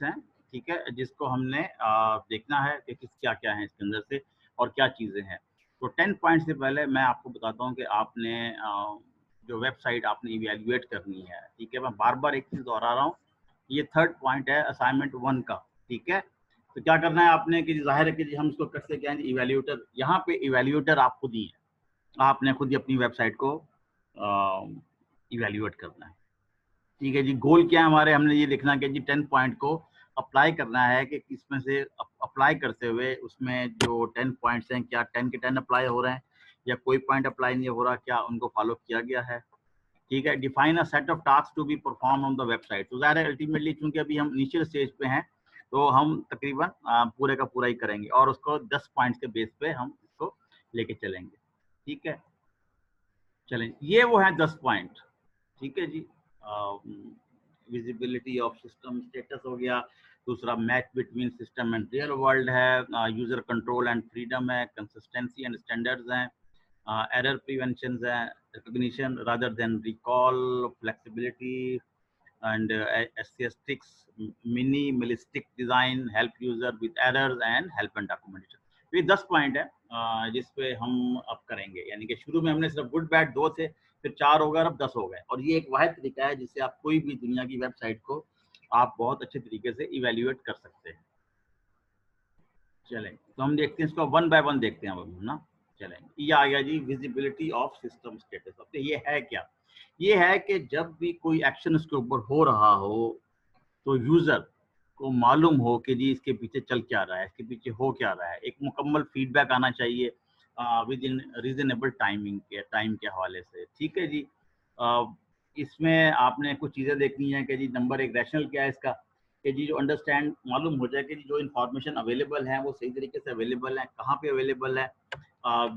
Points हैं, ठीक है, जिसको हमने देखना है कि किस क्या-क्या है इसके अंदर से और क्या चीज़ें हैं। तो 10 पॉइंट से पहले मैं आपको बताता हूँ कि आपने जो वेबसाइट आपने इवैल्यूएट करनी है, ठीक है? मैं बार-बार एक चीज़ दोहरा रहा हूँ, ये 3rd पॉइंट है असाइनमेंट 1 का, ठीक है? तो क्या करना है आपने कि ज़ाहिर है कि जी हम इसको कैसे कहेंगे इवैल्यूएटर, यहाँ पे इवैल्यूएटर आप खुद ही हैं। आपने खुद ही अपनी वेबसाइट को इवैल्यूएट करना है। ठीक है जी, गोल क्या है हमारे, हमने ये देखना कि जी 10 पॉइंट को अप्लाई करना है कि इसमें से अप्लाई करते हुए उसमें जो 10 पॉइंट्स हैं, क्या 10 के 10 अप्लाई हो रहे हैं या कोई पॉइंट अप्लाई नहीं हो रहा, क्या उनको फॉलो किया गया है। ठीक है, define a set of task to be perform on the website. तो ज़ाहिर है अल्टीमेटली चूँकि अभी हम इनिशियल स्टेज पे हैं, तो हम तकरीबन पूरे का पूरा ही करेंगे और उसको 10 पॉइंट्स के बेस पे हम इसको लेके चलेंगे। ठीक है? चलें, ये वो हैं 10 पॉइंट। ठीक है जी। विजिबिलिटी ऑफ सिस्टम स्टेटस हो गया, दूसरा match between system and real world है, यूजर कंट्रोल एंड फ्रीडम है, कंसिस्टेंसी एंड स्टैंडर्ड्स हैं, एरर प्रिवेंशन है, recognition rather than recall, flexibility and aesthetics, minimalistic design, help user with errors and help and documentation। तो ये 10 point है जिस पे हम अब करेंगे, यानी कि शुरू में हमने सिर्फ गुड बैड 2 थे, फिर 4 हो गए और अब 10 हो गए, और ये एक वाहिद तरीका है जिससे आप कोई भी दुनिया की वेबसाइट को आप बहुत अच्छे तरीके से इवेल्युएट कर सकते हैं। चलें, तो हम देखते हैं इसको वन बाय वन देखते हैं अब हम ना। चलें, ये आ गया जी विजिबिलिटी ऑफ सिस्टम स्टेटस। अब ये है क्या? ये है कि जब भी कोई एक्शन उसके ऊपर हो रहा हो तो यूजर को मालूम हो कि जी इसके पीछे चल क्या रहा है, इसके पीछे हो क्या रहा है। एक मुकम्मल फीडबैक आना चाहिए विद इन रीजनेबल टाइम के हवाले से। ठीक है जी। इसमें आपने कुछ चीज़ें देखनी है कि जी नंबर एक रैशनल क्या है इसका, कि जी जो अंडरस्टैंड मालूम हो जाए कि जी जो इन्फॉर्मेशन अवेलेबल है वो सही तरीके से अवेलेबल है, कहाँ पे अवेलेबल है,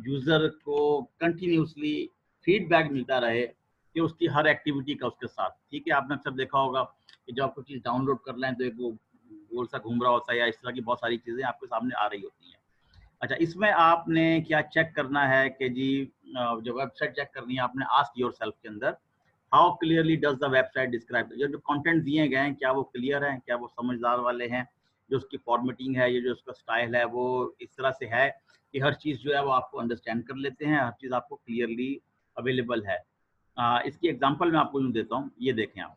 यूज़र को कंटिन्यूसली फीडबैक मिलता रहे कि उसकी हर एक्टिविटी का उसके साथ। ठीक है, आपने अक्सर देखा होगा कि जब आप कोई चीज़ डाउनलोड कर लें तो एक वो गोल सा घूम रहा होता है या इस तरह की बहुत सारी चीज़ें आपके सामने आ रही होती हैं। अच्छा, इसमें आपने क्या चेक करना है कि जी जो वेबसाइट चेक करनी है आपने आस्क योरसेल्फ के अंदर, how clearly does the website describe, जो कंटेंट दिए गए हैं क्या वो क्लियर हैं, क्या वो समझदार वाले हैं, जो उसकी फॉर्मेटिंग है, ये जो उसका स्टाइल है वो इस तरह से है कि हर चीज़ जो है वो आपको अंडरस्टैंड कर लेते हैं, हर चीज़ आपको क्लियरली अवेलेबल है। इसकी एग्जांपल मैं आपको यूँ देता हूँ, ये देखें आप।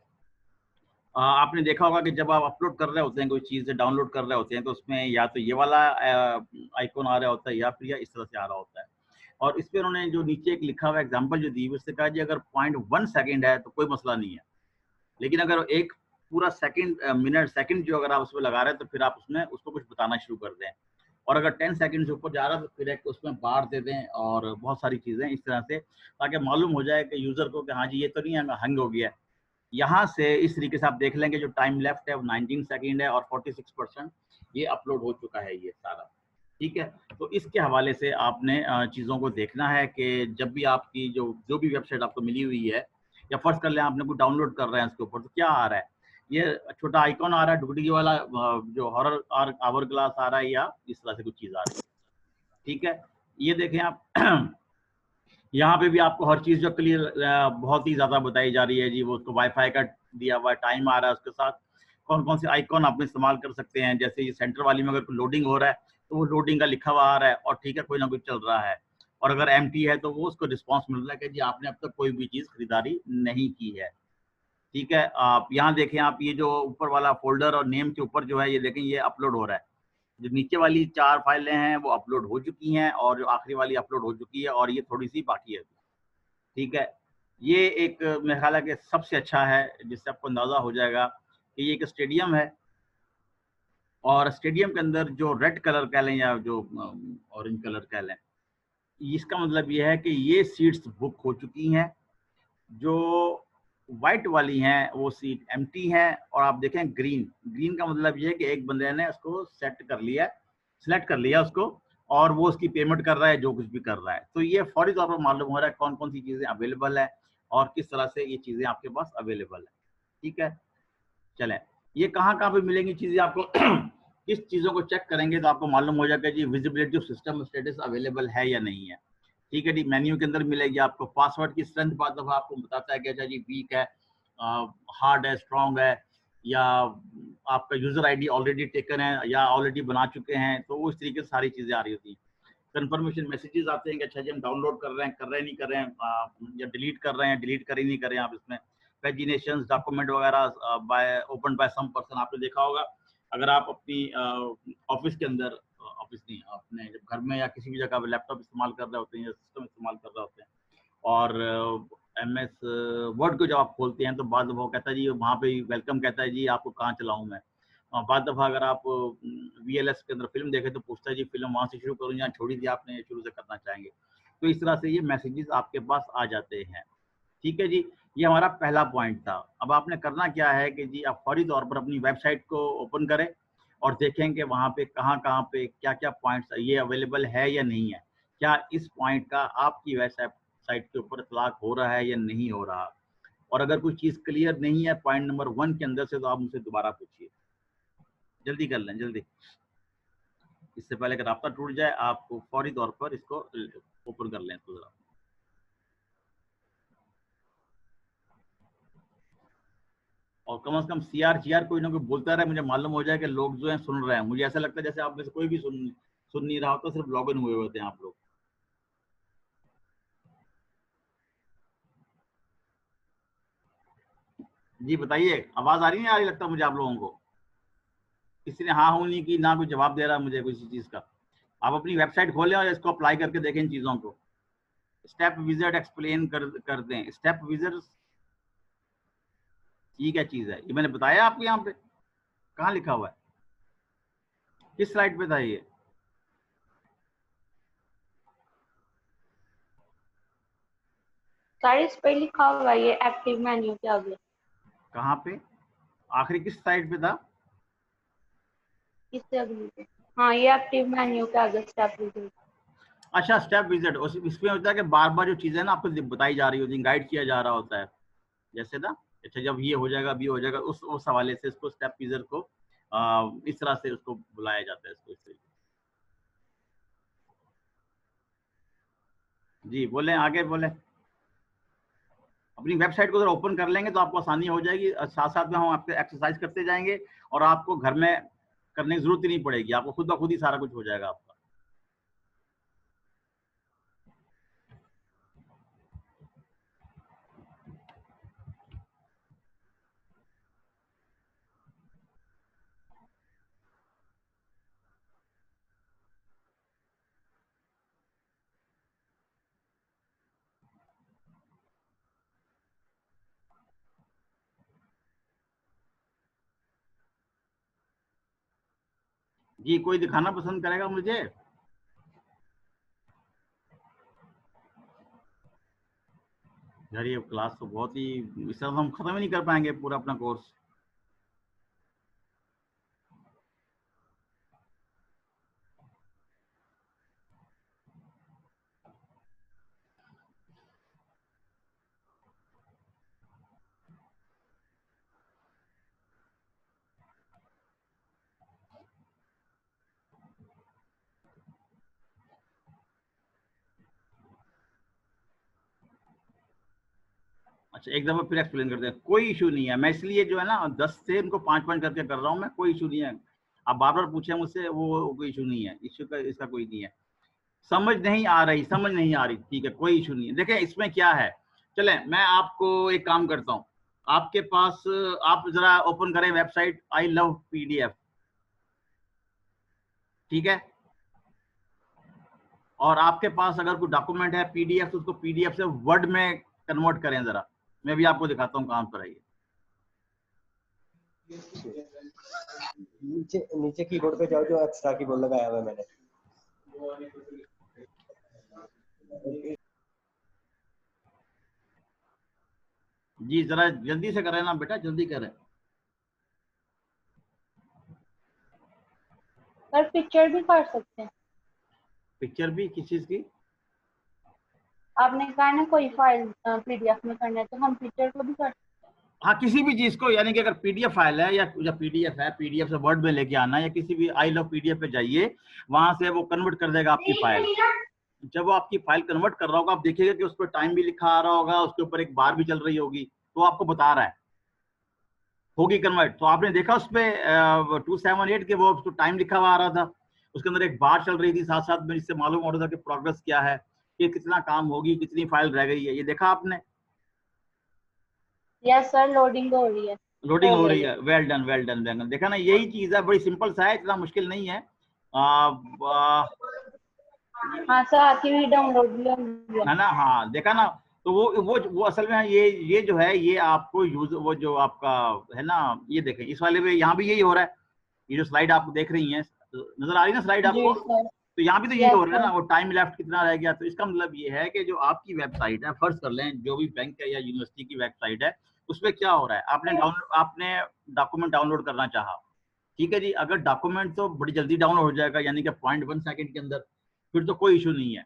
आपने देखा होगा कि जब आप अपलोड कर रहे होते हैं, कोई चीज़ डाउनलोड कर रहे होते हैं, तो उसमें या तो ये वाला आइकॉन आ रहा होता है या फिर या इस तरह से आ रहा होता है। और इस पे उन्होंने जो नीचे एक लिखा हुआ एग्जांपल जो दी हुई, उससे कहा जी अगर 0.1 सेकंड है तो कोई मसला नहीं है। लेकिन अगर एक पूरा सेकंड मिनट सेकंड जो अगर आप उसमें लगा रहे हैं तो फिर आप उसमें उसको कुछ बताना शुरू कर दें। और अगर 10 सेकंड से ऊपर जा रहा है तो फिर एक उसमें बार दे दें और बहुत सारी चीज़ें इस तरह से, ताकि मालूम हो जाए कि यूज़र को कि हाँ जी ये तो नहीं हैंग हो गया है। यहाँ से इस तरीके से आप देख लेंगे जो टाइम लेफ्ट है वो 19 सेकंड है और 46% ये अपलोड हो चुका है ये सारा। ठीक है, तो इसके हवाले से आपने चीज़ों को देखना है कि जब भी आपकी जो भी वेबसाइट आपको मिली हुई है, या फर्ज कर लें आपने कुछ डाउनलोड कर रहे हैं उसके ऊपर, तो क्या आ रहा है, ये छोटा आइकॉन आ रहा है डुगडुगी वाला, जो हॉरर आवर ग्लास आ रहा है या इस तरह से कुछ चीज़ आ रही है। ठीक है, ये देखें आप यहाँ पे भी आपको हर चीज़ जो क्लियर बहुत ही ज़्यादा बताई जा रही है जी, वो उसको वाईफाई का दिया हुआ टाइम आ रहा है, उसके साथ कौन-कौन से आइकॉन आप इस्तेमाल कर सकते हैं। जैसे ये सेंटर वाली में अगर कोई लोडिंग हो रहा है, तो वो लोडिंग का लिखा हुआ आ रहा है और ठीक है, कोई ना कोई चल रहा है। और अगर एम्प्टी है तो वो उसको रिस्पॉन्स मिल रहा है कि जी आपने अब तक कोई भी चीज़ खरीदारी नहीं की है। ठीक है, आप यहाँ देखें, आप ये जो ऊपर वाला फ़ोल्डर और नेम के ऊपर जो है ये देखें, ये अपलोड हो रहा है। जो नीचे वाली 4 फाइलें हैं वो अपलोड हो चुकी हैं और जो आखिरी वाली अपलोड हो चुकी है और ये थोड़ी-सी बाकी है। ठीक है, ये एक मेरा ख्याल है कि सबसे अच्छा है, जिससे आपको अंदाज़ा हो जाएगा कि ये एक स्टेडियम है और स्टेडियम के अंदर जो रेड कलर कह लें या जो ऑरेंज कलर कह लें, इसका मतलब ये है कि ये सीट्स बुक हो चुकी हैं। जो व्हाइट वाली हैं वो सीट एम्प्टी हैं और आप देखें ग्रीन, ग्रीन का मतलब ये है कि एक बंदे ने उसको सेट कर लिया है, सेलेक्ट कर लिया उसको और वो उसकी पेमेंट कर रहा है, जो कुछ भी कर रहा है। तो ये फौरी तौर पर मालूम हो रहा है कौन-कौन सी चीज़ें अवेलेबल है और किस तरह से ये चीज़ें आपके पास अवेलेबल है। ठीक है? चलें, ये कहाँ-कहाँ पे मिलेंगी चीज़ें आपको किस चीज़ों को चेक करेंगे तो आपको मालूम हो जाएगा जी visibility of system status available है या नहीं है। ठीक है जी, मेन्यू के अंदर मिलेगी आपको पासवर्ड की स्ट्रेंथ, बाद दफ़ा आपको बताता है कि अच्छा जी वीक है, हार्ड है, स्ट्रॉन्ग है, या आपका यूजर आईडी ऑलरेडी टेकन है या ऑलरेडी बना चुके हैं, तो उस तरीके से सारी चीजें आ रही होती हैं। कंफर्मेशन मैसेजेस आते हैं कि अच्छा जी हम डाउनलोड कर रहे हैं नहीं कर रहे हैं, या डिलीट कर रहे हैं, डिलीट कर ही नहीं कर रहे हैं आप इसमें। पेजिनेशन डॉक्यूमेंट वगैरह by open by some person, आपने देखा होगा अगर आप अपनी ऑफिस के अंदर, ऑफिस नहीं, अपने जब घर में या किसी भी जगह लैपटॉप इस्तेमाल कर रहे होते हैं या सिस्टम इस्तेमाल कर रहे होते हैं और MS वर्ड को जब आप खोलते हैं तो बाद वो कहता है जी वहाँ पे वेलकम कहता है जी आपको कहाँ चलाऊँ मैं। बाद दफ़ा अगर आप VLS के अंदर फिल्म देखें तो पूछता है जी फिल्म वहाँ से शुरू करूँ या छोड़ी थी आपने शुरू से करना चाहेंगे। तो इस तरह से ये मैसेजेस आपके पास आ जाते हैं। ठीक है जी, ये हमारा पहला पॉइंट था। अब आपने करना क्या है कि जी आप फौरी तौर पर अपनी वेबसाइट को ओपन करें और देखें कि वहाँ पे कहाँ-कहाँ पे क्या-क्या पॉइंट्स ये अवेलेबल है या नहीं है। क्या इस पॉइंट का आपकी वेबसाइट साइट के ऊपर इतलाक हो रहा है या नहीं हो रहा। और अगर कोई चीज़ क्लियर नहीं है पॉइंट नंबर 1 के अंदर से तो आप मुझसे दोबारा पूछिए। जल्दी कर लें, जल्दी। इससे पहले कि राब्ता टूट जाए आप फौरी तौर पर इसको ओपन कर लें इसको ज़रा। और कम से कम CR कोई ना कोई बोलता रहे, मुझे मालूम हो जाए कि लोग जो हैं सुन रहे हैं। मुझे ऐसा लगता है जैसे आप में से कोई भी सुन नहीं रहा होता, सिर्फ लॉग इन हुए होते हैं आप लोग। जी बताइए, आवाज़ आ रही नहीं आ रही लगता मुझे आप लोगों को? किसी ने हाँ हूँ नहीं की, ना कोई जवाब दे रहा मुझे किसी चीज़ का। आप अपनी वेबसाइट खोलें और इसको अप्लाई करके देखें इन चीज़ों को। स्टेप विज़ार्ड एक्सप्लेन कर दें। स्टेप विज़ार्ड ये क्या चीज़ है? ये मैंने बताया आपको यहाँ पे? कहाँ लिखा हुआ है? किस स्लाइड पे था ये? सर इस पे लिखा हुआ है ये एक्टिव मेन्यू के आगे। कहाँ पे? आखिरी किस साइड पे था? इससे अगली पे। हाँ ये एक्टिव मेन्यू के आगे स्टेप विज़ार्ड। अच्छा, स्टेप विज़ार्ड इसमें होता है कि बार-बार जो चीज़ें ना आपको बताई जा रही होती हैं, गाइड किया जा रहा होता है। जैसे ना, अच्छा जब ये हो जाएगा, अब ये हो जाएगा, उस हवाले से इसको स्टेप विज़ार्ड को इस तरह से उसको बुलाया जाता है इसको इस तरीके। जी बोलें, आगे बोलें। अपनी वेबसाइट को जरा ओपन कर लेंगे तो आपको आसानी हो जाएगी। साथ-साथ में हम आपके एक्सरसाइज करते जाएंगे और आपको घर में करने की जरूरत ही नहीं पड़ेगी, आपको खुद ब खुद ही सारा कुछ हो जाएगा आपका। जी कोई दिखाना पसंद करेगा मुझे? यार ये क्लास तो बहुत ही, इस तरह हम खत्म ही नहीं कर पाएंगे पूरा अपना कोर्स। अच्छा एक दफा फिर एक्सप्लेन करते हैं, कोई इशू नहीं है। मैं इसलिए जो है ना 10 से इनको 5 पॉइंट करके कर रहा हूँ मैं, कोई इशू नहीं है। आप बार बार पूछे मुझसे, वो कोई इशू नहीं है, इशू का इसका कोई नहीं है। समझ नहीं आ रही, समझ नहीं आ रही, ठीक है कोई इशू नहीं है। देखें इसमें क्या है, चले मैं आपको एक काम करता हूँ। आपके पास, आप जरा ओपन करें वेबसाइट आई लव PDF, ठीक है। और आपके पास अगर कोई डॉक्यूमेंट है PDF तो उसको PDF से वर्ड में कन्वर्ट करें जरा। मैं भी आपको दिखाता हूँ कहाँ पर है ये। नीचे नीचे कीबोर्ड पे जाओ, जो एक्स्ट्रा कीबोर्ड लगाया हुआ है मैंने। जी जरा जल्दी से करें ना बेटा, जल्दी करें। सर पिक्चर भी कर सकते हैं। पिक्चर भी किस चीज की? आपने कहा ना कोई फाइल PDF में करना है तो हम पिक्चर को भी कर। हाँ किसी भी चीज को, यानी कि अगर PDF फाइल है या PDF है, PDF से वर्ड में लेके आना, या किसी भी आई लव PDF पे जाइए, वहां से वो कन्वर्ट कर देगा आपकी फाइल। जब वो आपकी फाइल कन्वर्ट कर रहा होगा, आप देखिएगा कि उस पर टाइम भी लिखा आ रहा होगा, उसके ऊपर एक बार भी चल रही होगी, तो आपको बता रहा है। होगी कन्वर्ट। तो आपने देखा उस पर 278 के वो तो टाइम लिखा हुआ आ रहा था, उसके अंदर एक बार चल रही थी साथ साथ में, जिससे मालूम हो रहा था कि प्रोग्रेस क्या है, कि कितना काम होगी, कितनी फाइल रह गई है। ये देखा आपने? यस सर, लोडिंग हो रही है। लोडिंग हो रही है। Well done well done well done. देखा ना, यही चीज है, बड़ी सिंपल सा है, इतना मुश्किल नहीं है। हाँ सर, आपकी भी डाउनलोड भी होंगी। है ना? हाँ, देखा ना। तो वो असल में ये जो है, ये आपको यूज, वो जो आपका है ना, ये देखें इस वाले में यहाँ भी यही हो रहा है। ये जो स्लाइड आपको देख रही हैं, नजर आ रही है ना स्लाइड जी आपको? सर। तो यहाँ भी तो यही यस हो रहा है ना, सर। वो टाइम लेफ्ट कितना रह गया। तो इसका मतलब ये है कि जो आपकी वेबसाइट है, फर्ज कर लें जो भी बैंक है या यूनिवर्सिटी की वेबसाइट है, उसमें क्या हो रहा है, आपने डॉक्यूमेंट डाउनलोड करना चाहा, ठीक है जी। अगर डॉक्यूमेंट तो बड़ी जल्दी डाउनलोड हो जाएगा, यानी कि 0.1 सेकंड के अंदर, फिर तो कोई इशू नहीं है।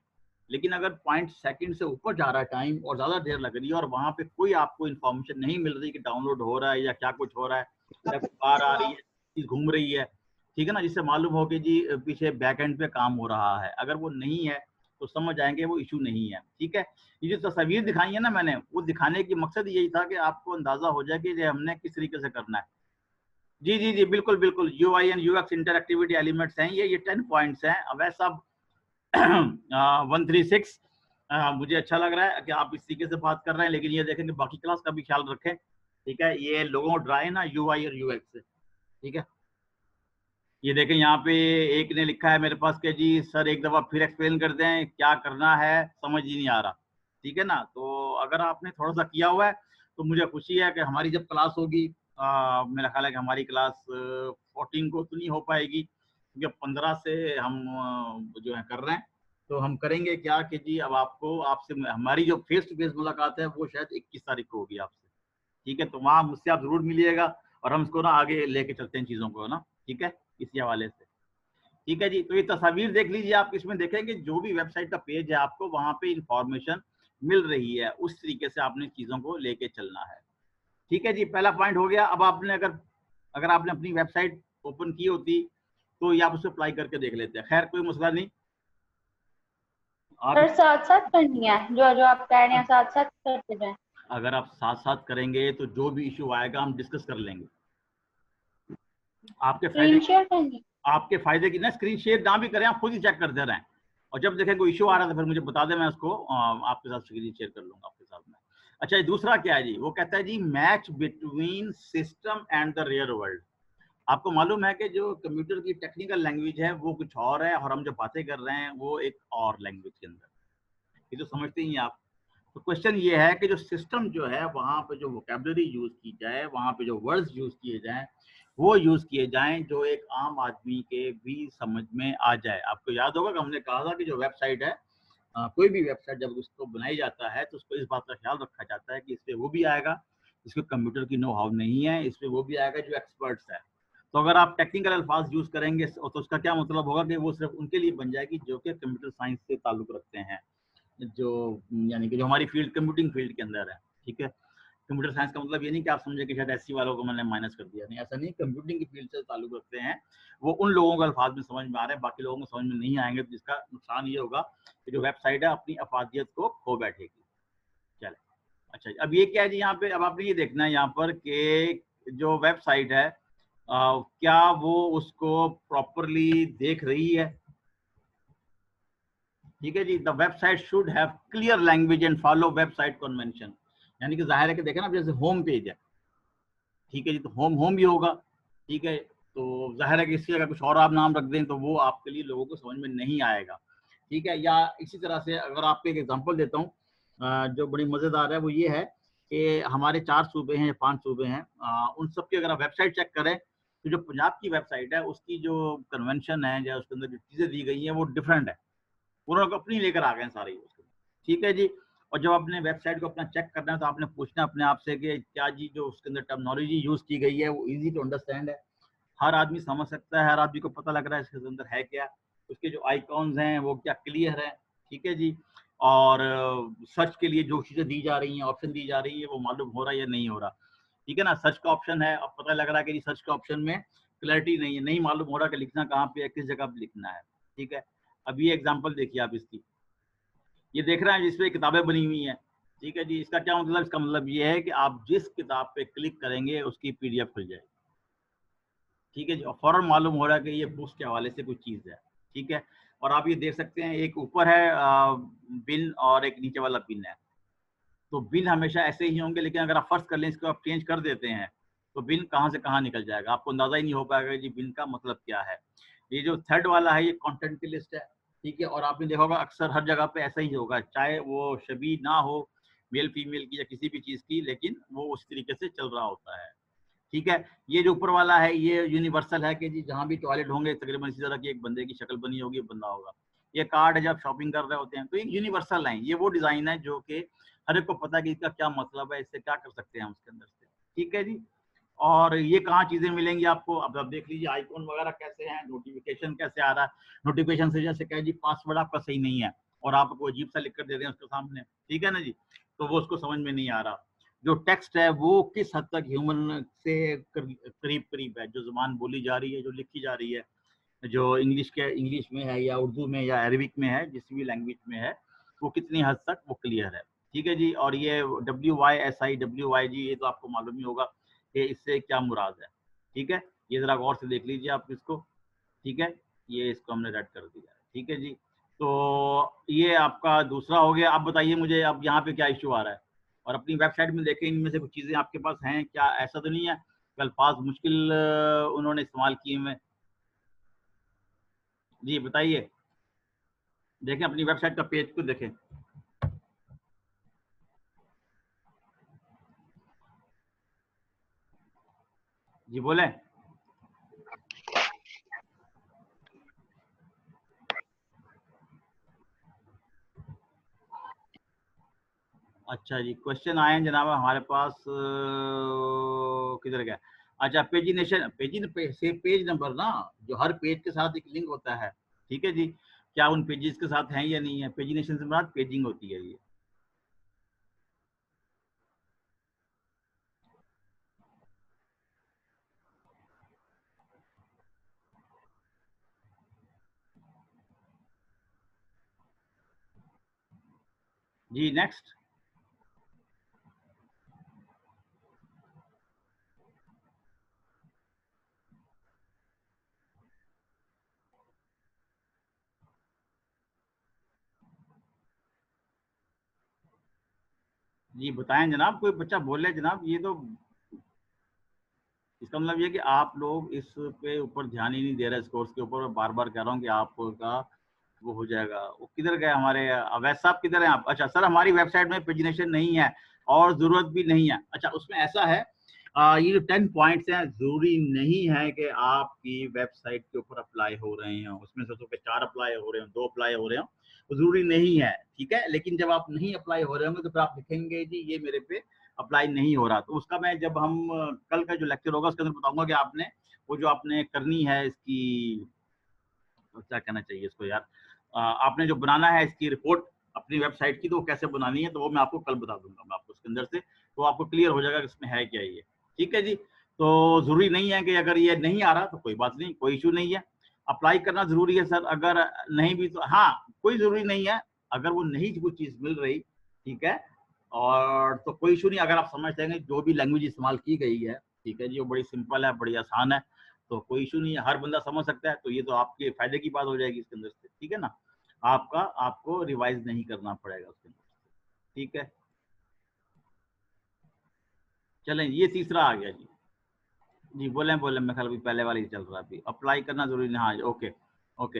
लेकिन अगर 0.2 सेकंड से ऊपर जा रहा है टाइम, और ज्यादा देर लग रही है, और वहां पे कोई आपको इन्फॉर्मेशन नहीं मिल रही कि डाउनलोड हो रहा है या क्या कुछ हो रहा है, या बार आ रही है, चीज घूम रही है, ठीक है ना, जिससे मालूम हो कि जी पीछे बैक एंड पे काम हो रहा है, अगर वो नहीं है तो समझ आएंगे वो इशू नहीं है, ठीक है। ये जो तस्वीर दिखाई है ना मैंने, वो दिखाने की मकसद यही था कि आपको अंदाजा हो जाए कि हमने किस तरीके से करना है। जी जी जी, बिल्कुल बिल्कुल। UI and UX interactivity elements हैं ये 10 पॉइंट्स हैं। अब ऐसा 136 मुझे अच्छा लग रहा है कि आप इस तरीके से बात कर रहे हैं, लेकिन ये देखें कि बाकी क्लास का भी ख्याल रखें, ठीक है। ये लोगों को डराए ना UI और UX से, ठीक है। ये देखें यहाँ पे एक ने लिखा है मेरे पास कि जी सर एक दफा फिर एक्सप्लेन कर दें, क्या करना है समझ ही नहीं आ रहा, ठीक है ना। तो अगर आपने थोड़ा सा किया हुआ है तो मुझे खुशी है कि हमारी जब क्लास होगी, मेरा ख्याल है कि हमारी क्लास 14 को तो नहीं हो पाएगी, क्योंकि 15 से हम जो है कर रहे हैं। तो हम करेंगे क्या कि जी अब आपको, आपसे हमारी जो फेस टू फेस मुलाकात है वो शायद 21 तारीख को होगी आपसे, ठीक है। तो वहाँ मुझसे आप जरूर मिलिएगा, और हम इसको ना आगे लेके चलते हैं चीज़ों को ना, ठीक है, इसी हवाले से, ठीक है जी। तो ये तस्वीर देख लीजिए आप, इसमें देखेंगे जो भी वेबसाइट का पेज है आपको वहाँ पे इंफॉर्मेशन मिल रही है, उस तरीके से आपने चीज़ों को लेके चलना है, ठीक है जी। पहला पॉइंट हो गया। अब आपने अगर आपने अपनी वेबसाइट ओपन की होती तो ये आप उसे अप्लाई करके देख लेते हैं, खैर कोई मसला नहीं। आप सर साथ साथ करनी है, जो जो आप कह रहे हैं साथ साथ करते जाएं। अगर आप साथ साथ करेंगे तो जो भी इशू आएगा हम डिस्कस कर लेंगे। आपके फायदे स्क्रीन शेयर करनी। आपके फायदे की ना, स्क्रीन शेयर ना भी करें, आप खुद ही चेक करते रहें, और जब देखें कोई इशू आ रहा है तो फिर मुझे बता दें, मैं उसको आपके साथ स्क्रीन शेयर कर लूंगा आपके साथ में। अच्छा, ये दूसरा क्या है जी, वो कहता है जी match between system and the real world. आपको मालूम है कि जो कंप्यूटर की टेक्निकल लैंग्वेज है वो कुछ और है, और हम जो बातें कर रहे हैं वो एक और लैंग्वेज के अंदर, ये तो समझते ही हैं आप। तो क्वेश्चन ये है कि जो सिस्टम जो है वहाँ पे जो वोकेबलरी यूज की जाए, वहाँ पे जो वर्ड्स यूज किए जाएं, वो यूज किए जाएं जो एक आम आदमी के भी समझ में आ जाए। आपको याद होगा कि हमने कहा था कि जो वेबसाइट है, कोई भी वेबसाइट जब उसको बनाई जाता है तो उसको इस बात का ख्याल रखा जाता है कि इसपे वो भी आएगा जिसको कंप्यूटर की नो हाउ नहीं है, इसपे वो भी आएगा जो एक्सपर्ट्स है। तो अगर आप टेक्निकल अल्फाज यूज करेंगे तो उसका क्या मतलब होगा कि वो सिर्फ उनके लिए बन जाएगी जो कि कंप्यूटर साइंस से ताल्लुक रखते हैं, जो यानी कि जो हमारी फील्ड कंप्यूटिंग फील्ड के अंदर है, ठीक है। कंप्यूटर साइंस का मतलब ये नहीं कि आप समझे कि शायद एससी वालों को मैंने माइनस कर दिया, नहीं ऐसा नहीं, कंप्यूटिंग की फील्ड से ताल्लुक रखते हैं वो, उन लोगों को अल्फाज में समझ में आ रहे हैं, बाकी लोगों को समझ में नहीं आएंगे, तो जिसका नुकसान ये होगा कि जो वेबसाइट है अपनी अफादियत को खो बैठेगी। चले, अच्छा अब ये क्या है जी, यहाँ पे अब आपने ये देखना है यहाँ पर कि जो वेबसाइट है क्या वो उसको प्रॉपरली देख रही है, ठीक है जी। The website should have clear language and follow website convention, यानी कि जाहिर है कि देखें ना, जैसे होम पेज है, ठीक है जी, तो होम भी होगा, ठीक है। तो जाहिर है कि इसकी अगर कुछ और आप नाम रख दें तो वो आपके लिए लोगों को समझ में नहीं आएगा, ठीक है। या इसी तरह से अगर आपको एक एग्जांपल देता हूँ जो बड़ी मज़ेदार है, वो ये है कि हमारे 4 सूबे हैं या 5 सूबे हैं, उन सब की अगर आप वेबसाइट चेक करें तो जो पंजाब की वेबसाइट है उसकी जो कन्वेंशन है या उसके अंदर जो चीज़ें दी गई हैं वो डिफरेंट है, उन्होंने अपनी लेकर आ गए सारी उसको, ठीक है जी। और जब आपने वेबसाइट को अपना चेक करना है तो आपने पूछना अपने आप से कि क्या जी जो उसके अंदर टर्मिनोलॉजी यूज की गई है वो इजी टू अंडरस्टैंड है, हर आदमी समझ सकता है, हर आदमी को पता लग रहा है इसके अंदर है क्या, उसके जो आइकॉन्स हैं वो क्या क्लियर है, ठीक है जी। और सर्च के लिए जो चीज़ें दी जा रही हैं, ऑप्शन दी जा रही है, वो मालूम हो रहा है या नहीं हो रहा, ठीक है ना। सर्च का ऑप्शन है, अब पता लग रहा है कि जी सर्च के ऑप्शन में क्लैरिटी नहीं है, नहीं मालूम हो रहा कि लिखना कहाँ पे है, किस जगह पे लिखना है, ठीक है। अब ये एग्जांपल देखिए आप इसकी, ये देख रहे हैं जिसपे किताबें बनी हुई हैं, ठीक है जी। इसका क्या मतलब, इसका मतलब ये है कि आप जिस किताब पे क्लिक करेंगे उसकी PDF खुल जाएगी। ठीक है जी, और फौरन मालूम हो रहा है कि ये बुक्स के हवाले से कुछ चीज़ है। ठीक है, और आप ये देख सकते हैं एक ऊपर है बिल और एक नीचे वाला पिन है। तो बिल हमेशा ऐसे ही होंगे, लेकिन अगर आप फर्ज कर लें इसको आप चेंज कर देते हैं तो बिल कहाँ से कहाँ निकल जाएगा, आपको अंदाजा ही नहीं हो पाएगा जी बिल का मतलब क्या है। ये जो थर्ड वाला है ये कंटेंट की लिस्ट है। ठीक है, और आपने देखा होगा अक्सर हर जगह पे ऐसा ही होगा, चाहे वो शबी ना हो मेल फीमेल की या किसी भी चीज़ की, लेकिन वो उस तरीके से चल रहा होता है। ठीक है, ये जो ऊपर वाला है ये यूनिवर्सल है कि जी जहाँ भी टॉयलेट होंगे तकरीबन इसी तरह की एक बंदे की शक्ल बनी होगी, बंदा होगा। ये कार्ड है जब शॉपिंग कर रहे होते हैं, तो एक यूनिवर्सल है, ये वो डिजाइन है जो कि हर एक को पता है कि इसका क्या मतलब है, इससे क्या कर सकते हैं हम उसके अंदर से। ठीक है जी, और ये कहाँ चीजें मिलेंगी आपको, अब आप देख लीजिए आइकॉन वगैरह कैसे हैं, नोटिफिकेशन कैसे आ रहा है। नोटिफिकेशन से जैसे कहे जी पासवर्ड आपका सही नहीं है और आपको अजीब सा लिख कर दे रहे हैं उसके सामने, ठीक है ना जी, तो वो उसको समझ में नहीं आ रहा। जो टेक्स्ट है वो किस हद तक ह्यूमन से करीब करीब है, जो जुबान बोली जा रही है, जो लिखी जा रही है, जो इंग्लिश में है या उर्दू में या अरबिक में है, जिस भी लैंग्वेज में है, वो कितनी हद तक वो क्लियर है। ठीक है जी, और ये WYSI ये तो आपको मालूम ही होगा कि इससे क्या मुराद है। ठीक है, ये जरा गौर से देख लीजिए आप इसको। ठीक है, ये इसको हमने रेड कर दिया है। ठीक है जी, तो ये आपका दूसरा हो गया। अब बताइए मुझे अब यहाँ पे क्या इश्यू आ रहा है, और अपनी वेबसाइट में देखें इनमें से कुछ चीज़ें आपके पास हैं क्या, ऐसा तो नहीं है अल्फाज मुश्किल उन्होंने इस्तेमाल किए हुए। जी बताइए, देखें अपनी वेबसाइट का पेज को देखें। जी बोले। अच्छा जी, क्वेश्चन आए हैं जनाब हमारे पास, किधर गया। अच्छा, पेजिनेशन, पेज नंबर ना, जो हर पेज के साथ एक लिंक होता है। ठीक है जी, क्या उन पेजेस के साथ हैं या नहीं है, पेजिनेशन से मुराद पेजिंग होती है ये। जी नेक्स्ट। जी बताएं जनाब, कोई बच्चा बोले जनाब, ये तो इसका मतलब ये कि आप लोग इस पे ऊपर ध्यान ही नहीं दे रहे, इस कोर्स के ऊपर। बार बार कह रहा हूँ कि आपका वो हो जाएगा। वो किधर गए हमारे अवैध साहब, किधर हैं आप। अच्छा सर, हमारी वेबसाइट में पेजिनेशन नहीं है और जरूरत भी नहीं है। अच्छा, उसमें ऐसा है, ये जो 10 पॉइंट्स हैं, जरूरी नहीं है कि आपकी वेबसाइट के ऊपर अप्लाई हो रहे हैं, उसमें से तो 4 अप्लाई हो रहे हो, 2 अप्लाई हो रहे हो, तो जरूरी नहीं है। ठीक है, लेकिन जब आप नहीं अप्लाई हो रहे होंगे तो फिर आप लिखेंगे जी ये मेरे पे अप्लाई नहीं हो रहा, तो उसका मैं जब हम कल का जो लेक्चर होगा उसके अंदर बताऊंगा कि आपने वो जो आपने करनी है इसकी, क्या कहना चाहिए इसको यार, आपने जो बनाना है इसकी रिपोर्ट अपनी वेबसाइट की, तो वो कैसे बनानी है तो वो मैं आपको कल बता दूंगा मैं आपको उसके अंदर से, तो आपको क्लियर हो जाएगा कि इसमें है क्या ये। ठीक है जी, तो जरूरी नहीं है कि अगर ये नहीं आ रहा तो कोई बात नहीं, कोई इशू नहीं है। अप्लाई करना जरूरी है सर, अगर नहीं भी तो हाँ कोई जरूरी नहीं है, अगर वो नहीं कोई चीज मिल रही, ठीक है, और तो कोई इशू नहीं। अगर आप समझते हैं जो भी लैंग्वेज इस्तेमाल की गई है, ठीक है जी, वो बड़ी सिंपल है, बड़ी आसान है, तो कोई इशू नहीं है, हर बंदा समझ सकता है, तो ये तो आपके फायदे की बात हो जाएगी इसके अंदर से। ठीक है ना, आपको रिवाइज नहीं करना पड़ेगा उसके अंदर। ठीक है, चलें ये तीसरा आ गया जी। जी बोले बोले, मैं ख्याल पहले वाला ही चल रहा है अभी, अप्लाई करना जरूरी नहीं। हाँ ओके ओके।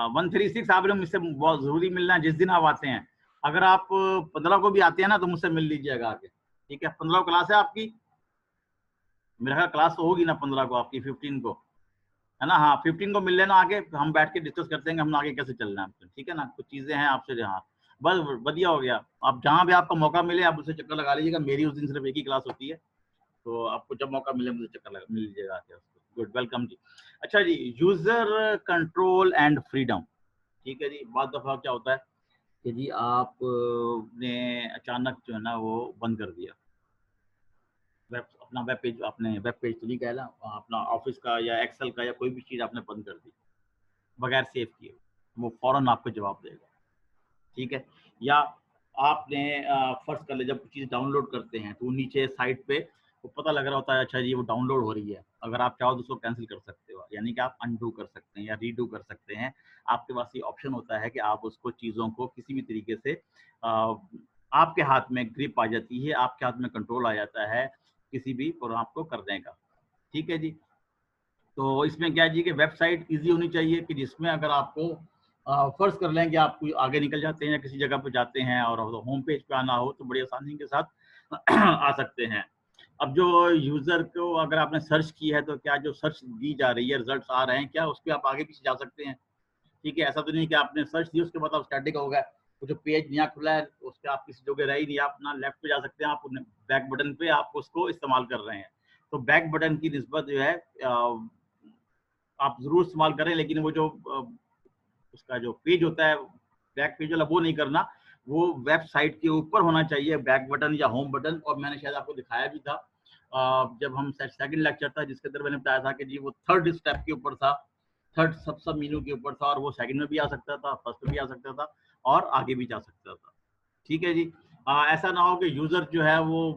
136 आप लोग मुझसे बहुत जरूरी मिलना है जिस दिन आप आते हैं। अगर आप 15 को भी आते हैं ना तो मुझसे मिल लीजिएगा आके। ठीक है, 15 क्लास है आपकी, मेरा ख्याल क्लास तो होगी ना 15 को आपकी, 15 को है ना। हाँ 15 को मिल लेना आगे, हम बैठ के डिस्कस करते हैं हम आगे कैसे चलना है आपसे। ठीक है ना, कुछ चीजें हैं आपसे जहाँ, बस बढ़िया हो गया। आप जहाँ भी आपका मौका मिले आप उससे चक्कर लगा लीजिएगा, मेरी उस दिन सिर्फ एक ही क्लास होती है, तो आपको जब मौका मिले मुझे चक्कर लगा मिल लीजिएगा आके उसको। गुड, वेलकम जी। अच्छा जी, यूजर कंट्रोल एंड फ्रीडम। ठीक है जी, बहुत दफा क्या होता है कि जी आप ने अचानक जो है ना वो बंद कर दिया अपना वेब पेज, आपने वेब पेज तो नहीं कहला, अपना ऑफिस का या एक्सेल का या कोई भी चीज़ आपने बंद कर दी बगैर सेव किए, वो फौरन आपको जवाब देगा। ठीक है, या आपने फर्स्ट कर ले जब चीज़ डाउनलोड करते हैं तो नीचे साइट पे वो पता लग रहा होता है, अच्छा जी वो डाउनलोड हो रही है। अगर आप चाहो तो उसको कैंसिल कर सकते हो, यानी कि आप अनडू कर सकते हैं या रीडू कर सकते हैं। आपके पास ये ऑप्शन होता है कि आप उसको चीज़ों को किसी भी तरीके से आपके हाथ में ग्रिप आ जाती है, आपके हाथ में कंट्रोल आ जाता है किसी भी प्रोग्राम को करने का। ठीक है जी। तो इसमें क्या है जी कि वेबसाइट ईज़ी होनी चाहिए कि जिसमें अगर आपको फ़र्ज़ कर लें कि आप कोई आगे निकल जाते हैं या किसी जगह पे जाते हैं और होम पेज पे आना हो तो बड़ी आसानी के साथ आ सकते हैं। अब जो यूज़र को अगर आपने सर्च की है तो क्या जो सर्च दी जा रही है, रिज़ल्ट्स आ रहे हैं, क्या उस पे आप आगे-पीछे जा सकते हैं? ठीक है, ऐसा तो नहीं कि आपने सर्च दी उसके बाद आप स्टैटिक हो गए। वो जो पेज नया खुला है उस पे आप किसी जगह रह ही नहीं, आप अपना लेफ्ट पे जा सकते हैं, आप बैक बटन पे आप उसको इस्तेमाल कर रहे हैं। तो बैक बटन की निस्बत जो है आप ज़रूर इस्तेमाल करें, लेकिन वो जो उसका जो पेज होता है बैक पेज वाला वो नहीं करना, वो वेबसाइट के ऊपर होना चाहिए बैक बटन या होम बटन। और मैंने शायद आपको दिखाया भी था जब हम सेकंड लेक्चर था जिसके अंदर मैंने बताया था कि जी वो थर्ड स्टेप के ऊपर था, थर्ड सब मेनू के ऊपर था और वो सेकंड में भी आ सकता था, फर्स्ट में भी आ सकता था और आगे भी जा सकता था। ठीक है जी। ऐसा ना हो कि यूज़र जो है वो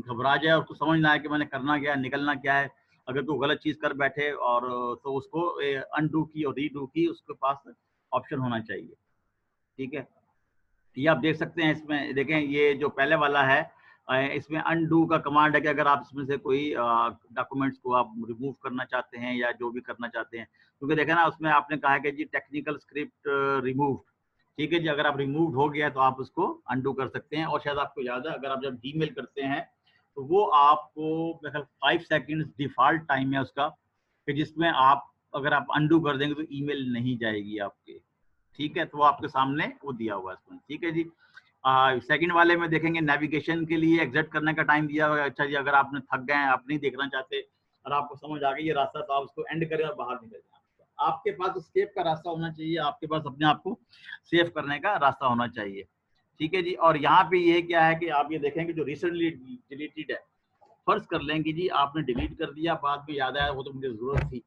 घबरा जाए, उसको समझ ना आए कि मैंने करना क्या है, निकलना क्या है। अगर कोई गलत चीज़ कर बैठे और तो उसको अनडू की और रीडू की उसके पास ऑप्शन होना चाहिए। ठीक है? ये आप देख सकते हैं इसमें देखें ये जो पहले वाला है इसमें अनडू का कमांड है कि अगर आप इसमें से कोई डॉक्यूमेंट्स को आप रिमूव करना चाहते हैं या जो भी करना चाहते हैं, क्योंकि देखें ना उसमें आपने कहा है कि जी टेक्निकल स्क्रिप्ट रिमूव। ठीक है जी, अगर आप रिमूव हो गया तो आप उसको अनडू कर सकते हैं। और शायद आपको याद है अगर आप जब जीमेल करते हैं तो वो आपको मेरे ख्याल 5 सेकंड्स डिफ़ॉल्ट टाइम है उसका कि जिसमें आप अगर आप अनडू कर देंगे तो ईमेल नहीं जाएगी आपके। ठीक है, तो वो आपके सामने वो दिया हुआ है इसमें। ठीक है जी। सेकंड वाले में देखेंगे नेविगेशन के लिए एग्जिट करने का टाइम दिया हुआ है। अच्छा जी, अगर आपने थक गए हैं, आप नहीं देखना चाहते और आपको समझ आ गई ये रास्ता, तो आप उसको एंड करें और बाहर निकल जाएं। आपके पास एस्केप का रास्ता होना चाहिए, आपके पास अपने आप को सेव करने का रास्ता होना चाहिए। ठीक है जी। और यहाँ पे ये क्या है कि आप ये देखेंगे जो रिसेंटली डिलीटेड है, फर्ज कर लें कि जी आपने डिलीट कर दिया, बाद में याद आया वो तो मुझे ज़रूरत थी।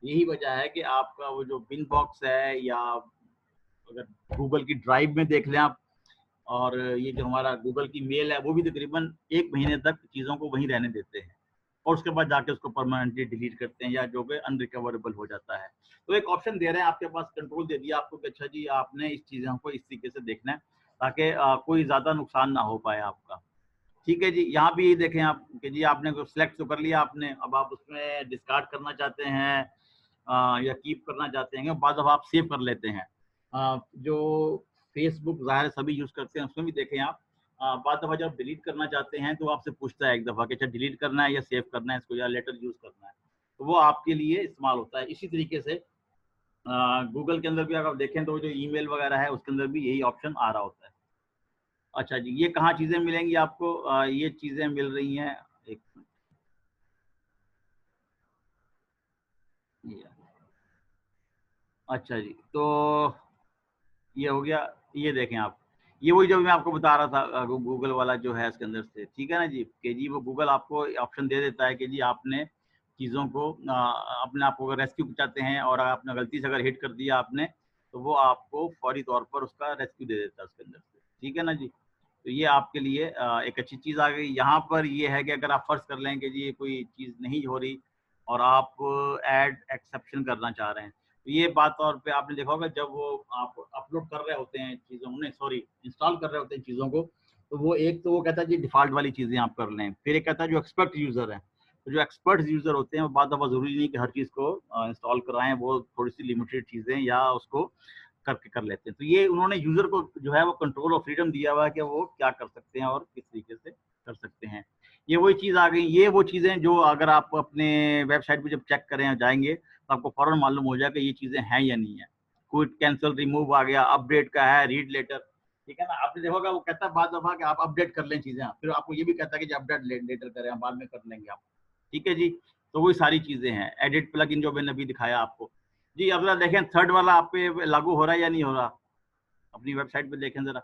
यही वजह है कि आपका वो जो बिन बॉक्स है या अगर गूगल की ड्राइव में देख लें आप, और ये जो हमारा गूगल की मेल है वो भी तकरीबन 1 महीने तक चीज़ों को वहीं रहने देते हैं और उसके बाद जाके उसको परमानेंटली डिलीट करते हैं या जो कि अनरिकवरेबल हो जाता है। तो एक ऑप्शन दे रहे हैं, आपके पास कंट्रोल दे दिया आपको कि अच्छा जी आपने इस चीज़ों को इस तरीके से देखना है ताकि कोई ज़्यादा नुकसान ना हो पाए आपका। ठीक है जी। यहाँ भी देखें आप कि जी आपने सिलेक्ट तो कर लिया आपने, अब आप उसमें डिस्कार्ड करना चाहते हैं या कीप करना चाहते हैं, बाद दफ़ा आप सेव कर लेते हैं। जो फेसबुक ज़ाहिर है सभी यूज़ करते हैं, उसमें भी देखें आप बाद दफ़ा जब डिलीट करना चाहते हैं तो वो आपसे पूछता है एक दफ़ा कि अच्छा डिलीट करना है या सेव करना है इसको या लेटर यूज़ करना है, तो वो आपके लिए इस्तेमाल होता है। इसी तरीके से गूगल के अंदर भी अगर आप देखें तो जो ईमेल वगैरह है उसके अंदर भी यही ऑप्शन आ रहा होता है। अच्छा जी, ये कहाँ चीज़ें मिलेंगी आपको? ये चीज़ें मिल रही हैं, एक मिनट, ये अच्छा जी, तो ये हो गया। ये देखें आप, ये वही जो मैं आपको बता रहा था गूगल वाला जो है इसके अंदर से, ठीक है ना जी, कि जी वो गूगल आपको ऑप्शन दे देता है कि जी आपने चीज़ों को अपने आप को अगर रेस्क्यू चाहते हैं और आपने गलती से अगर हिट कर दिया आपने, तो वो आपको फौरी तौर पर उसका रेस्क्यू दे देता है उसके अंदर से, ठीक है ना जी। तो ये आपके लिए एक अच्छी चीज़ आ गई। यहाँ पर ये है कि अगर आप फ़र्ज़ कर लें कि जी ये कोई चीज़ नहीं हो रही और आप ऐड एक्सेप्शन करना चाह रहे हैं, तो ये बात तौर पे आपने देखा होगा जब वो आप अपलोड कर रहे होते हैं चीज़ों में, सॉरी इंस्टॉल कर रहे होते हैं चीज़ों को, तो वो एक तो वो कहता है जी डिफ़ॉल्ट वाली चीज़ें आप कर लें। फिर एक कहता है जो एक्सपर्ट यूज़र हैं, तो जो एक्सपर्ट यूज़र होते हैं वो बाद दफ़ा ज़रूरी नहीं कि हर चीज़ को इंस्टॉल कराएँ, वो थोड़ी-सी लिमिटेड चीज़ें या उसको करके कर लेते हैं। तो ये उन्होंने यूज़र को जो है वो कंट्रोल और फ्रीडम दिया हुआ है कि वो क्या कर सकते हैं और किस तरीके से कर सकते हैं। ये वही चीज़ आ गई, ये वो चीज़ें जो अगर आप अपने वेबसाइट पे जब चेक करें जाएँगे, तो आपको फ़ौरन मालूम हो जाएगा कि ये चीज़ें हैं या नहीं है। क्विट, कैंसल, रिमूव आ गया, अपडेट का है, रीड लेटर, ठीक है ना? आपने देखा होगा वो कहता है बाद दफ़ा कि आप अपडेट कर लें चीज़ें, फिर आपको ये भी कहता है कि जी अपडेट लेटर करें, हम बाद में कर लेंगे आप। ठीक है जी? तो वही सारी चीज़ें हैं। एडिट प्लगइन जो मैंने अभी दिखाया आपको। जी, अगला देखें थर्ड वाला आप पे लागू हो रहा है या नहीं हो रहा? अपनी वेबसाइट पे देखें ज़रा।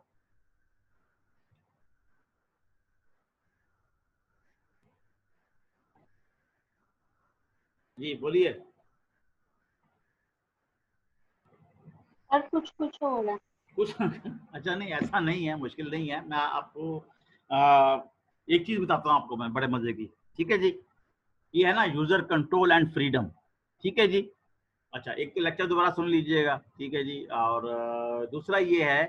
जी, बोलिए। सर कुछ कुछ हो रहा है। कुछ अच्छा नहीं, ऐसा नहीं है, मुश्किल नहीं है। मैं आपको एक चीज बताता हूँ आपको मैं, बड़े मजे की। ठीक है जी, ये है ना यूजर कंट्रोल एंड फ्रीडम। ठीक है जी। अच्छा, एक तो लेक्चर दोबारा सुन लीजिएगा। ठीक है जी। और दूसरा ये है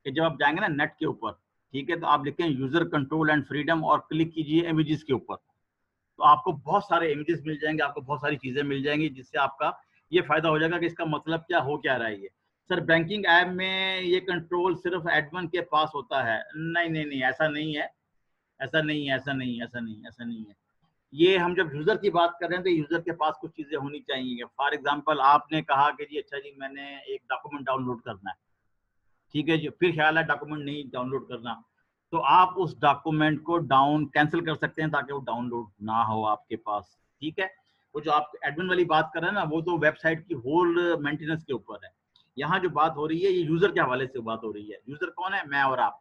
कि जब आप जाएंगे ना नेट के ऊपर, ठीक है, तो आप लिखें यूजर कंट्रोल एंड फ्रीडम और क्लिक कीजिए इमेजेस के ऊपर, तो आपको बहुत सारे इमेजेस मिल जाएंगे, आपको बहुत सारी चीजें मिल जाएंगी, जिससे आपका ये फायदा हो जाएगा कि इसका मतलब क्या हो क्या रहा है ये। सर बैंकिंग ऐप में ये कंट्रोल सिर्फ एडमिन के पास होता है। नहीं नहीं नहीं, ऐसा नहीं है, ऐसा नहीं है, ऐसा नहीं, ऐसा नहीं, ऐसा नहीं है। ये हम जब यूजर की बात कर रहे हैं तो यूजर के पास कुछ चीजें होनी चाहिए। फॉर एग्जांपल आपने कहा कि जी अच्छा जी मैंने एक डॉक्यूमेंट डाउनलोड करना है, ठीक है जी, फिर ख्याल है डॉक्यूमेंट नहीं डाउनलोड करना, तो आप उस डॉक्यूमेंट को डाउन कैंसिल कर सकते हैं ताकि वो डाउनलोड ना हो आपके पास। ठीक है। वो जो आप एडमिन वाली बात कर रहे हैं ना, वो तो वेबसाइट की होल मेंटेनेंस के ऊपर है। यहाँ जो बात हो रही है ये यूजर के हवाले से बात हो रही है। यूजर कौन है? मैं और आप।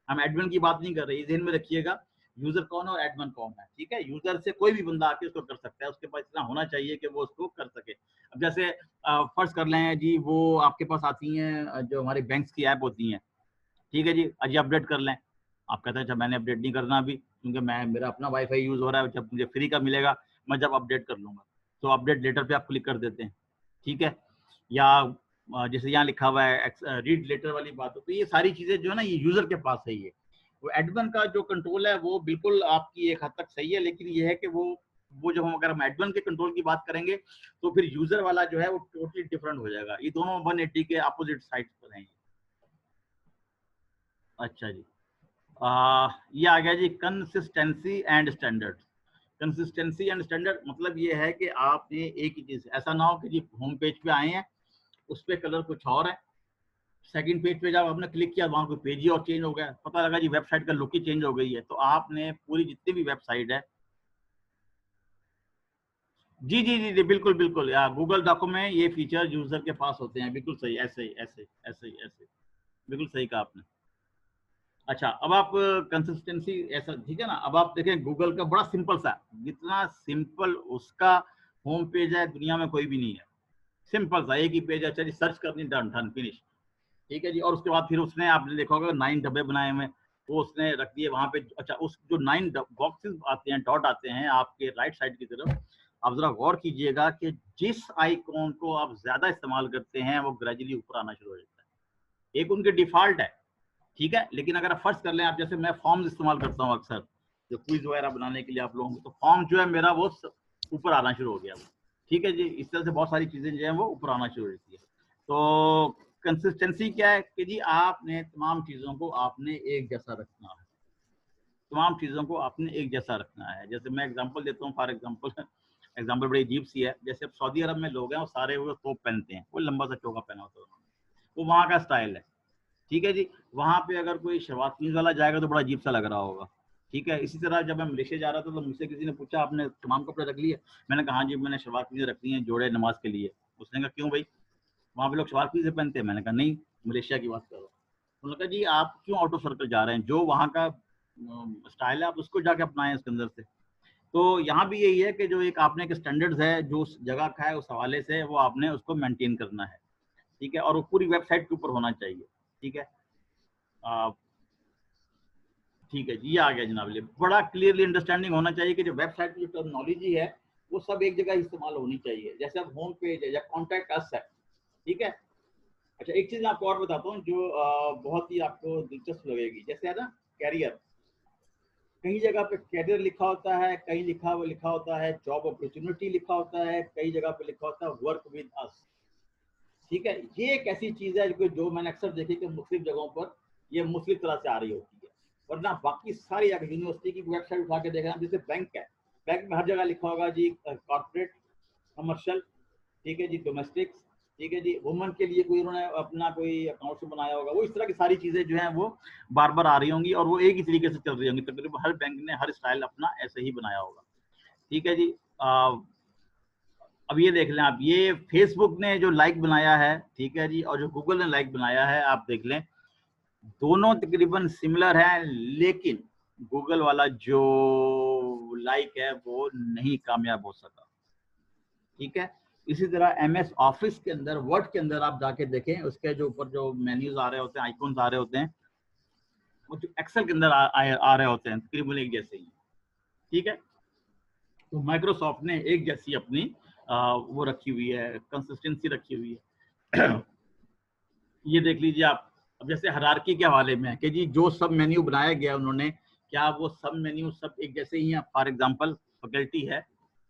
हम एडमिन की बात नहीं कर रहे, ध्यान में रखिएगा। यूजर कौन है और एडमिन कौन है। ठीक है। यूजर से कोई भी बंदा आके उसको कर सकता है, उसके पास इतना होना चाहिए कि वो उसको कर सके। अब जैसे फर्ज कर लें जी, वो आपके पास आती हैं जो हमारे बैंक्स की ऐप होती हैं, ठीक है जी, अजी अपडेट कर लें। आप कहते हैं अच्छा मैंने अपडेट नहीं करना अभी, क्योंकि मैं मेरा अपना वाईफाई यूज हो रहा है, जब मुझे फ्री का मिलेगा मैं जब अपडेट कर लूंगा, तो अपडेट लेटर पे आप क्लिक कर देते हैं। ठीक है। या जैसे यहाँ लिखा हुआ है रीड लेटर वाली बात हो, तो ये सारी चीजें जो है ना ये यूजर के पास है। ये वो एडमिन का जो कंट्रोल है वो बिल्कुल आपकी एक हद तक सही है, लेकिन ये है कि वो जब हम अगर हम एडमिन के कंट्रोल की बात करेंगे तो फिर यूजर वाला जो है वो टोटली डिफरेंट हो जाएगा। ये दोनों 180 के अपोजिट साइड पर हैं। अच्छा जी। ये आ गया जी consistency and standard. Consistency and standard मतलब ये है कि आपने एक ही चीज, ऐसा ना हो कि जी होम पेज पे आए हैं उस पे कलर कुछ और है, सेकंड पेज पे जब आपने क्लिक किया वहां कोई पेज ही और चेंज हो गया, पता लगा जी वेबसाइट का लुक ही चेंज हो गई है। तो आपने पूरी जितनी भी वेबसाइट है, जी जी जी जी बिल्कुल बिल्कुल, या गूगल डॉक्यू में ये फीचर यूजर के पास होते हैं। बिल्कुल सही, ऐसे ही ऐसे ऐसे ही ऐसे, बिल्कुल सही कहा आपने। अच्छा, अब आप कंसिस्टेंसी ऐसा, ठीक है ना। अब आप देखें गूगल का बड़ा सिंपल सा, जितना सिंपल उसका होम पेज है दुनिया में कोई भी नहीं है। सिंपल सा एक ही पेज है, चलिए सर्च करनी, डन डन फिनिश। ठीक है जी। और उसके बाद फिर उसने, आपने देखा होगा 9 डब्बे बनाए हुए, वो उसने रख दिए वहां पे। अच्छा, उस जो 9 बॉक्सेस आते हैं, डॉट आते हैं आपके राइट साइड की तरफ, आप जरा गौर कीजिएगा कि जिस आइकॉन को आप ज्यादा इस्तेमाल करते हैं वो ग्रेजुअली ऊपर आना शुरू हो जाता है। एक उनके डिफॉल्ट है, ठीक है, लेकिन अगर आप फर्स्ट कर लें, आप जैसे मैं फॉर्म्स इस्तेमाल करता हूँ अक्सर जो क्विज वगैरह बनाने के लिए आप लोगों को, तो फॉर्म जो है मेरा वो ऊपर आना शुरू हो गया वो। ठीक है जी। इस तरह से बहुत सारी चीजें जो है वो ऊपर आना शुरू हो जाती है। तो कंसिस्टेंसी क्या है कि जी आपने तमाम चीजों को आपने एक जैसा रखना है, तमाम चीजों को आपने एक जैसा रखना है। जैसे मैं एग्जांपल देता हूँ, फॉर एग्जांपल एग्जांपल बड़ी अजीब सी है। जैसे सऊदी अरब में लोग हैं वो सारे वो टोप पहनते हैं, वो लंबा सा चोगा पहना होता है, वो वहाँ का स्टाइल है। ठीक है जी। वहां पे अगर कोई शलवार कमीज वाला जाएगा तो बड़ा अजीब सा लग रहा होगा। ठीक है। इसी तरह जब मैं मलेशिया जा रहा था तो मुझसे किसी ने पूछा आपने तमाम कपड़े रख लिए? मैंने कहा हाँ जी मैंने शलवार कमीज रख ली है जोड़े नमाज के लिए। उसने कहा क्यों भाई, वहाँ पे लोग शलवार कमीज पहनते हैं? मैंने कहा नहीं, मलेशिया की बात करो। उन्होंने कहा जी आप क्यों आउट ऑफ सर्कल जा रहे हैं, जो वहाँ का स्टाइल है आप उसको जाके अपनाएं उसके अंदर से। तो यहाँ भी यही है कि जो एक आपने एक स्टैंडर्ड्स है जो उस जगह का है, उस हवाले से वो आपने उसको मेंटेन करना है। ठीक है। और वो पूरी वेबसाइट के ऊपर होना चाहिए। ठीक है। ठीक है जी। ये आ गया जनाब। लिए बड़ा क्लियरली अंडरस्टैंडिंग होना चाहिए कि जो वेबसाइट की जो टर्मिनोलॉजी है वो सब एक जगह इस्तेमाल होनी चाहिए। जैसे अब होम पेज है या कॉन्टैक्ट अस है, ठीक है। अच्छा, एक चीज मैं आपको और बताता हूँ जो बहुत ही आपको दिलचस्प लगेगी। जैसे है ना कैरियर, कई जगह पे कैरियर लिखा होता है, कहीं लिखा होता है जॉब अपॉर्चुनिटी लिखा होता है, कई जगह पे लिखा होता है वर्क विद अस। ठीक है। ये एक ऐसी चीज है जो मैंने अक्सर देखी कि मुख्तलिफ जगहों पर ये मुख्तलिफ तरह से आ रही होती है, वरना बाकी सारी अगर यूनिवर्सिटी की वेबसाइट उठा के देखना, जैसे बैंक है, बैंक में हर जगह लिखा होगा जी कॉर्पोरेट, कमर्शियल, ठीक है जी, डोमेस्टिक्स, ठीक है जी, वुमन के लिए कोई उन्होंने अपना कोई अकाउंट बनाया होगा। वो इस तरह की सारी चीजें जो है वो बार बार आ रही होंगी और वो एक ही तरीके से चल रही होंगी। तकरीबन हर बैंक ने हर स्टाइल अपना ऐसे ही बनाया होगा। ठीक है जी। अब ये देख लें आप, ये फेसबुक ने जो लाइक बनाया है, ठीक है जी, और जो गूगल ने लाइक बनाया है, आप देख लें दोनों तकरीबन सिमिलर हैं, लेकिन गूगल वाला जो लाइक है वो नहीं कामयाब हो सका। ठीक है। इसी तरह MS ऑफिस के अंदर, वर्ड के अंदर आप जाके देखें, उसके जो ऊपर जो मेन्यूज आ रहे होते हैं, आइकॉन्स आ रहे होते हैं, वो जो एक्सेल के अंदर आ रहे होते हैं, तकरीबन एक जैसे ही। ठीक है, तो माइक्रोसॉफ्ट ने एक जैसी अपनी वो रखी हुई है, कंसिस्टेंसी रखी हुई है। ये देख लीजिए आप, अब जैसे हायरार्की के हवाले में है कि जी जो सब मेन्यू बनाया गया उन्होंने, क्या वो सब मेन्यू सब एक जैसे ही हैं? फॉर एग्जांपल फैकल्टी है,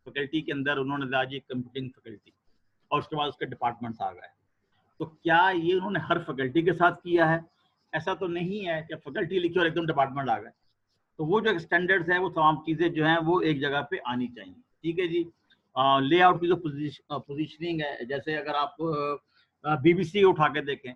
फैकल्टी के अंदर उन्होंने डाला जी कंप्यूटिंग फैकल्टी, और उसके बाद उसके डिपार्टमेंट्स आ गए, तो क्या ये उन्होंने हर फैकल्टी के साथ किया है? ऐसा तो नहीं है कि फैकल्टी लिखी और एकदम डिपार्टमेंट आ गए। तो वो जो स्टैंडर्ड्स है, वो तमाम चीज़ें जो हैं वो एक जगह पे आनी चाहिए। ठीक है जी। लेआउट की जो पोजीशनिंग है, जैसे अगर आप BBC उठा के देखें,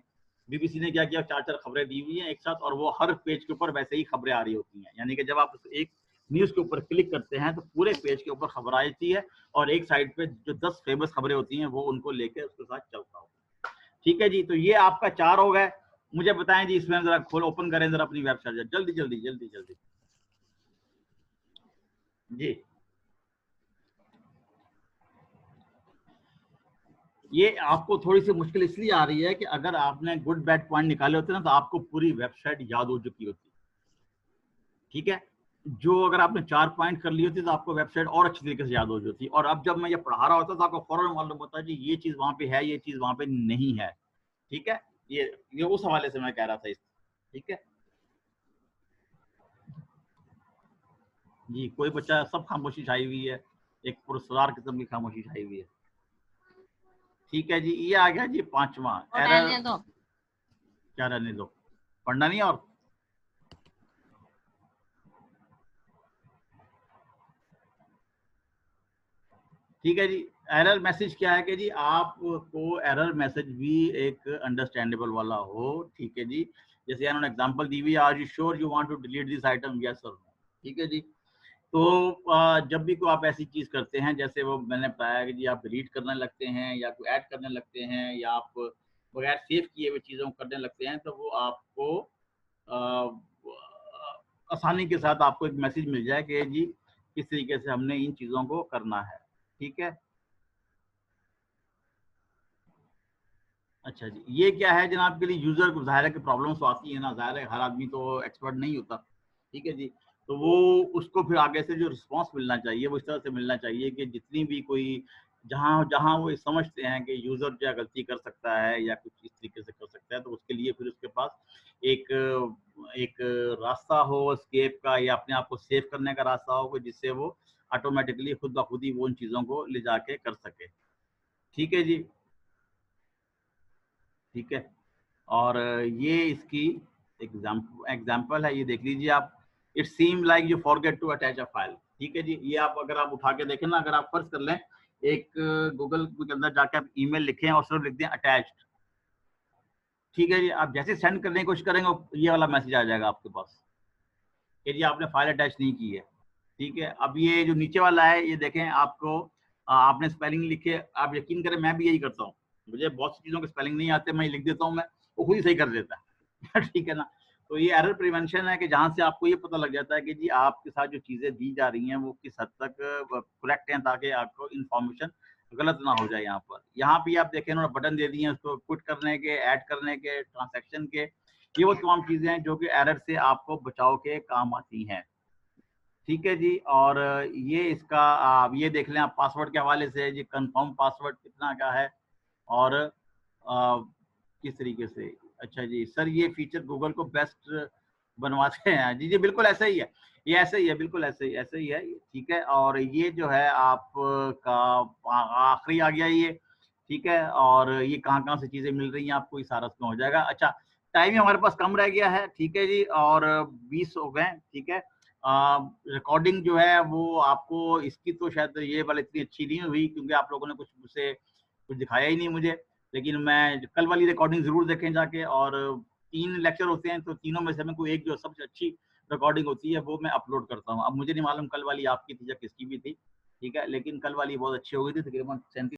BBC ने क्या किया, 4-4 खबरें दी हुई हैं एक साथ, और वो हर पेज के ऊपर वैसे ही खबरें आ रही होती हैं। यानी कि जब आप एक न्यूज़ के ऊपर क्लिक करते हैं तो पूरे पेज के ऊपर खबर आ जाती है, और एक साइड पे जो 10 फेमस खबरें होती हैं वो उनको लेके उसके साथ चलता हो। ठीक है जी, तो ये आपका 4 हो गए। मुझे बताएं जी, इसमें जरा खोल, ओपन करें जरा अपनी वेबसाइट, जल्दी जल्दी जल्दी जल्दी जी। ये आपको थोड़ी सी मुश्किल इसलिए आ रही है कि अगर आपने गुड बैड पॉइंट निकाले होते ना, तो आपको पूरी वेबसाइट याद हो चुकी होती। ठीक है, जो अगर आपने 4 पॉइंट कर लिए होते तो आपको वेबसाइट और अच्छी तरीके से याद हो जाती। और अब जब मैं ये पढ़ा रहा होता तो आपको फौरन मालूम होता है जी ये चीज वहां पे है, ये चीज वहां पे नहीं है। ठीक है, ये उस हवाले से मैं कह रहा था इस। ठीक है जी, कोई बच्चा, सब खामोशी छाई हुई है, एक पुरस्कार किस्म की खामोशी छाई हुई है। ठीक है जी, ये आ गया जी 5वां एरर। क्या रहने दो, पढ़ना नहीं? और ठीक है जी, एरर मैसेज क्या है कि जी आपको एरर मैसेज भी एक अंडरस्टैंडेबल वाला हो। ठीक है जी, जैसे इन्होंने एग्जांपल दी हुई है, are you sure you want to delete this item, yes और नो। ठीक है जी, तो जब भी कोई आप ऐसी चीज करते हैं, जैसे वो मैंने बताया कि जी आप डिलीट करने लगते हैं या कोई ऐड करने लगते हैं, या आप बगैर सेव किए हुए चीजों को करने लगते हैं, तो वो आपको आसानी के साथ आपको एक मैसेज मिल जाए कि जी किस तरीके से हमने इन चीजों को करना है। ठीक है, अच्छा जी, ये क्या है जनाब के लिए यूजर को ज़ाहिर है कि प्रॉब्लम्स तो आती है ना, ज़ाहिर है हर आदमी तो एक्सपर्ट नहीं होता। ठीक है जी, तो वो उसको फिर आगे से जो रिस्पांस मिलना चाहिए वो इस तरह से मिलना चाहिए कि जितनी भी कोई, जहाँ जहाँ वो समझते हैं कि यूजर क्या गलती कर सकता है या कुछ इस तरीके से कर सकता है, तो उसके लिए फिर उसके पास एक एक रास्ता हो स्केप का, या अपने आप को सेव करने का रास्ता हो, जिससे वो ऑटोमेटिकली खुद ब खुद ही वो उन चीज़ों को ले जाके कर सके। ठीक है जी, ठीक है। और ये इसकी एग्जाम्पल है, ये देख लीजिए आप। It seem like you forget to attach a file. ठीक है जी, ये आप अगर आप उठा के देखें ना, अगर आप फर्ज कर लें एक गूगल के अंदर जाके आप ईमेल लिखें और सिर्फ लिख दें अटैच्ड। ठीक है जी, आप जैसे सेंड करने की कोशिश करेंगे ये वाला मैसेज आ जाएगा आपके पास कि जी आपने फाइल अटैच नहीं की है। ठीक है, अब ये जो नीचे वाला है ये देखें, आपको आपने स्पेलिंग लिखे, आप यकीन करें मैं भी यही करता हूँ, मुझे बहुत सी चीज़ों के स्पेलिंग नहीं आते, मैं ये लिख देता हूँ, मैं वो खुद ही सही कर देता है। ठीक है ना, तो ये एरर प्रिवेंशन है कि जहाँ से आपको ये पता लग जाता है कि जी आपके साथ जो चीज़ें दी जा रही हैं वो किस हद तक करेक्ट हैं, ताकि आपको इन्फॉर्मेशन गलत ना हो जाए। यहाँ पे आप देखें उन्होंने बटन दे दिए हैं उसको क्विट करने के, ऐड करने के, ट्रांसैक्शन के। ये वो तमाम चीज़ें हैं जो कि एरर से आपको बचाव के काम आती हैं। ठीक है जी, और ये इसका आप ये देख लें, आप पासवर्ड के हवाले से जी कंफर्म पासवर्ड कितना क्या है, और किस तरीके से। अच्छा जी सर, ये फीचर गूगल को बेस्ट बनवाते हैं? जी जी बिल्कुल ऐसा ही है, ये ऐसे ही है, बिल्कुल ऐसे ही है। ठीक है, और ये जो है आपका आखिरी आ गया ये। ठीक है, और ये कहाँ कहाँ से चीज़ें मिल रही हैं आपको, ये सारा उसमें हो जाएगा। अच्छा, टाइम हमारे पास कम रह गया है। ठीक है जी, और 20 हो गए। ठीक है, रिकॉर्डिंग जो है वो आपको इसकी तो शायद ये वाली इतनी अच्छी नहीं हुई, क्योंकि आप लोगों ने कुछ मुझसे कुछ दिखाया ही नहीं मुझे। लेकिन मैं कल वाली रिकॉर्डिंग जरूर देखें जाके, और 3 लेक्चर होते हैं तो तीनों में से मैं कोई एक जो सबसे अच्छी रिकॉर्डिंग होती है वो मैं अपलोड करता हूँ। अब मुझे नहीं मालूम कल वाली आपकी थी या किसकी भी थी। ठीक है, लेकिन कल वाली बहुत अच्छी हो गई थी, तकरीबन 37